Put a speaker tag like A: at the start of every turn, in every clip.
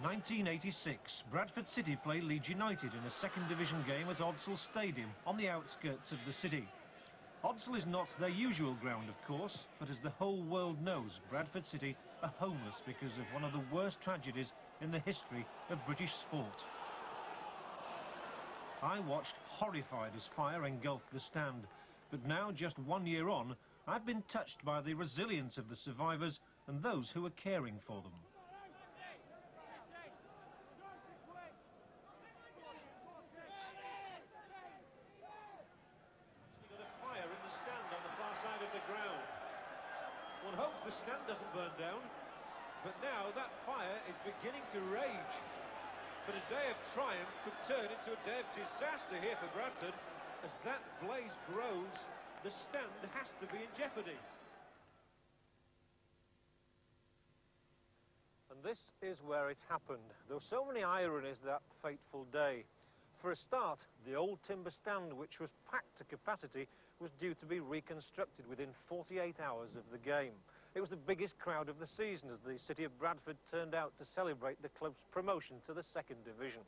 A: 1986, Bradford City play Leeds United in a second division game at Odsal Stadium on the outskirts of the city. Odsal is not their usual ground, of course, but as the whole world knows, Bradford City are homeless because of one of the worst tragedies in the history of British sport. I watched horrified as fire engulfed the stand, but now, just 1 year on, I've been touched by the resilience of the survivors and those who are caring for them.
B: Of the ground. One hopes the stand doesn't burn down, but now that fire is beginning to rage. But a day of triumph could turn into a day of disaster here for Bradford. As that blaze grows, the stand has to be in jeopardy.
A: And this is where it happened. There were so many ironies that fateful day. For a start, the old timber stand, which was packed to capacity, was due to be reconstructed within 48 hours of the game. It was the biggest crowd of the season as the city of Bradford turned out to celebrate the club's promotion to the second division.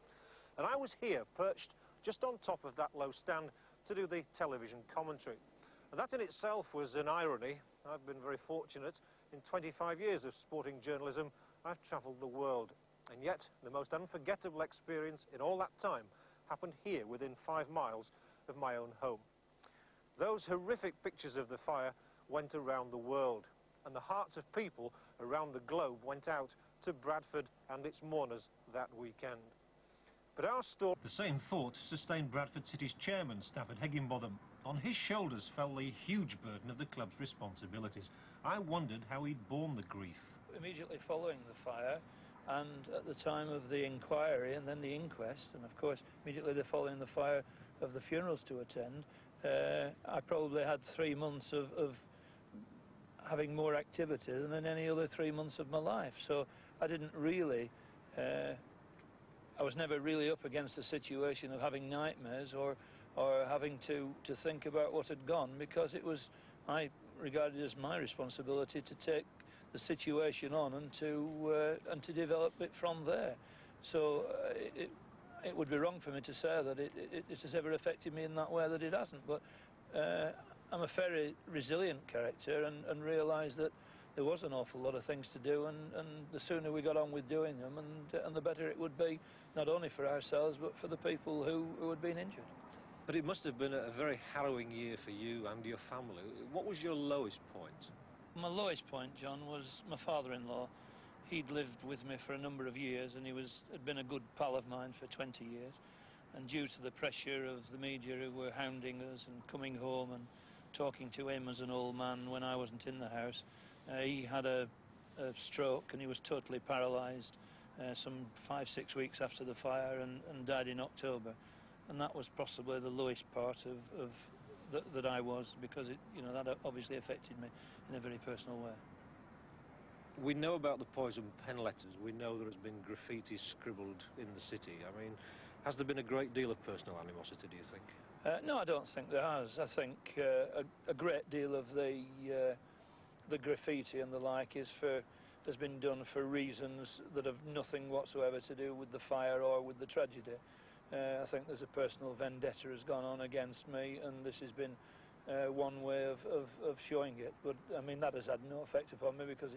A: And I was here, perched just on top of that low stand, to do the television commentary. And that in itself was an irony. I've been very fortunate. In 25 years of sporting journalism, I've travelled the world. And yet, the most unforgettable experience in all that time happened here within 5 miles of my own home. Those horrific pictures of the fire went around the world, and the hearts of people around the globe went out to Bradford and its mourners that weekend. But our story... The same thought sustained Bradford City's chairman, Stafford Higginbotham. On his shoulders fell the huge burden of the club's responsibilities. I wondered how he'd borne the grief.
C: Immediately following the fire, and at the time of the inquiry and then the inquest, and of course immediately following the fire of the funerals to attend, I probably had 3 months of having more activity than in any other 3 months of my life. So I didn't really, I was never really up against the situation of having nightmares or having to think about what had gone, because it was, I regarded it as my responsibility to take the situation on and to develop it from there. So it would be wrong for me to say that it has ever affected me in that way that it hasn't, but I'm a very resilient character and realised that there was an awful lot of things to do, and the sooner we got on with doing them, and the better it would be, not only for ourselves but for the people who had been injured.
A: But it must have been a very harrowing year for you and your family. What was your lowest point?
C: My lowest point, John, was my father-in-law. He'd lived with me for a number of years, and had been a good pal of mine for 20 years. And due to the pressure of the media who were hounding us and coming home and talking to him as an old man when I wasn't in the house, he had a stroke and he was totally paralysed some 5-6 weeks after the fire, and died in October. And that was possibly the lowest part of that I was, because that obviously affected me in a very personal way.
A: We know about the poison pen letters. We know there has been graffiti scribbled in the city. I mean, has there been a great deal of personal animosity, do you think?
C: No, I don't think there has. I think a great deal of the graffiti and the like has been done for reasons that have nothing whatsoever to do with the fire or with the tragedy. I think there's a personal vendetta has gone on against me, and this has been one way of showing it. But I mean, that has had no effect upon me, because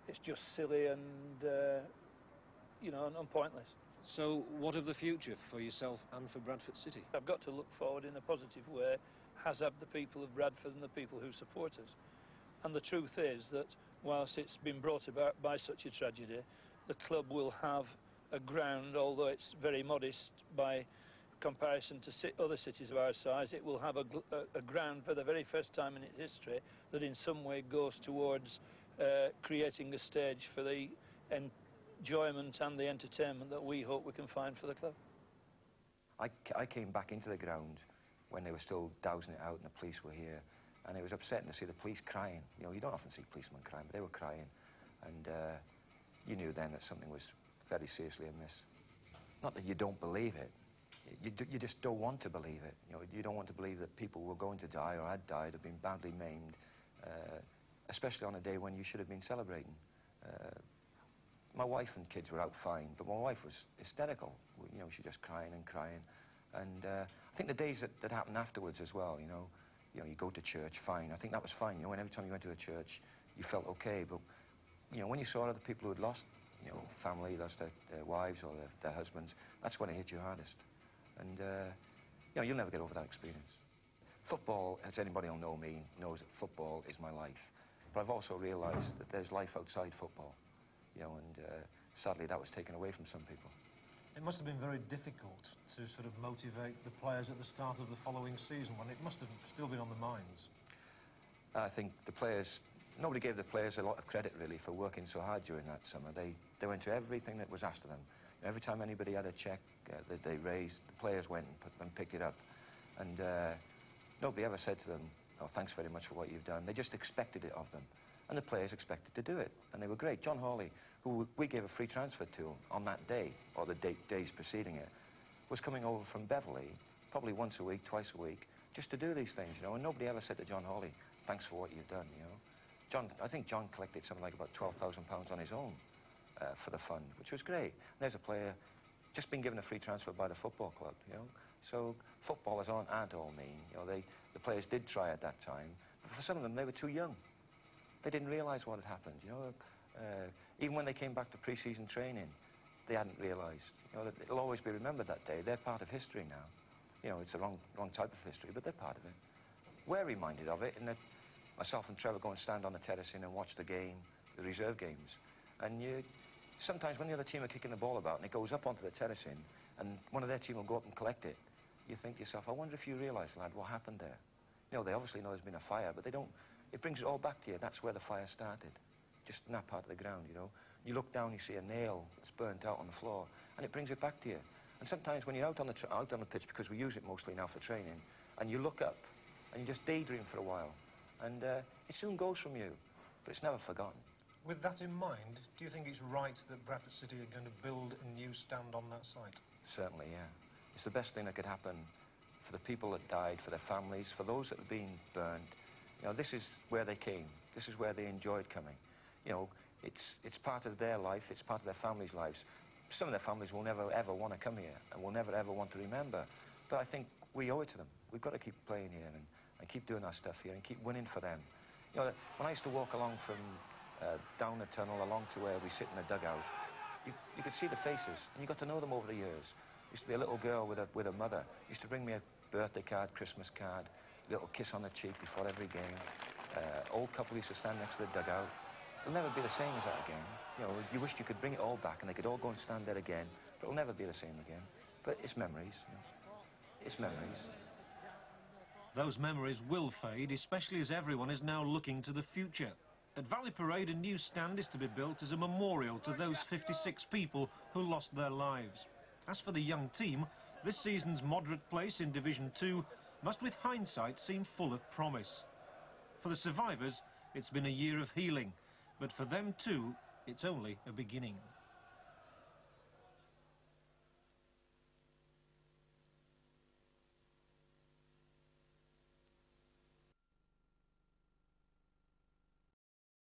C: it's just silly and and pointless.
A: So what of the future for yourself and for Bradford City?
C: I've got to look forward in a positive way, as have the people of Bradford and the people who support us. And the truth is that whilst it's been brought about by such a tragedy, the club will have a ground, although it's very modest by comparison to other cities of our size. It will have a ground for the very first time in its history that in some way goes towards creating a stage for the enjoyment and the entertainment that we hope we can find for the club.
D: I came back into the ground when they were still dousing it out and the police were here, and it was upsetting to see the police crying. You don't often see policemen crying, but they were crying, and you knew then that something was very seriously amiss. Not that you don't believe it, you just don't want to believe it. You don't want to believe that people were going to die or had died or been badly maimed, especially on a day when you should have been celebrating. My wife and kids were out fine, but my wife was hysterical. You know, she just crying and crying. And I think the days that happened afterwards as well, you know, you go to church, fine. I think that was fine. You know, and every time you went to a church, you felt okay. But, you know, when you saw other people who had lost, you know, family, lost their wives or their husbands, that's when it hit you hardest. And, you know, you'll never get over that experience. Football, as anybody will know me, knows that football is my life. But I've also realised that there's life outside football, you know, and sadly that was taken away from some people.
A: It must have been very difficult to sort of motivate the players at the start of the following season, when it must have still been on the minds.
D: I think the players, nobody gave the players a lot of credit really for working so hard during that summer. They went to everything that was asked of them. Every time anybody had a cheque that they raised, the players went and picked it up. And nobody ever said to them, "Oh, thanks very much for what you've done." They just expected it of them. And the players expected to do it, and they were great. John Hawley, who we gave a free transfer to on that day, or the days preceding it, was coming over from Beverley, probably once a week, twice a week, just to do these things, you know, and nobody ever said to John Hawley, "Thanks for what you've done," you know. I think John collected something like about £12,000 on his own for the fund, which was great. And there's a player just been given a free transfer by the football club, you know. So footballers aren't all mean, you know. The players did try at that time, but for some of them, they were too young. They didn't realise what had happened, you know. Even when they came back to pre-season training, they hadn't realised. You know, that it'll always be remembered that day. They're part of history now. You know, it's the wrong type of history, but they're part of it. We're reminded of it in that myself and Trevor go and stand on the terracing and watch the game, the reserve games. And sometimes when the other team are kicking the ball about and it goes up onto the terracing and one of their team will go up and collect it, you think to yourself, I wonder if you realise, lad, what happened there. You know, they obviously know there's been a fire, but they don't. It brings it all back to you. That's where the fire started, just in that part of the ground, you know. You look down, you see a nail that's burnt out on the floor, and it brings it back to you. And sometimes when you're out on the pitch, because we use it mostly now for training, and you look up, and you just daydream for a while, and it soon goes from you, but it's never forgotten.
A: With that in mind, do you think it's right that Bradford City are going to build a new stand on that site?
D: Certainly, yeah. It's the best thing that could happen for the people that died, for their families, for those that have been burned. You know, this is where they came. This is where they enjoyed coming. You know, it's part of their life. It's part of their families' lives. Some of their families will never, ever want to come here and will never, ever want to remember. But I think we owe it to them. We've got to keep playing here and keep doing our stuff here and keep winning for them. You know, when I used to walk along from down the tunnel along to where we sit in the dugout, you could see the faces, and you got to know them over the years. Used to be a little girl with a mother. Used to bring me a birthday card, Christmas card, little kiss on the cheek before every game. Old couple used to stand next to the dugout. It'll never be the same as that again. You know, you wished you could bring it all back and they could all go and stand there again, but it'll never be the same again. But it's memories, you know. It's memories.
A: Those memories will fade, especially as everyone is now looking to the future. At Valley Parade, a new stand is to be built as a memorial to those 56 people who lost their lives. As for the young team, this season's moderate place in Division 2 must, with hindsight, seem full of promise. For the survivors, it's been a year of healing, but for them too, it's only a beginning.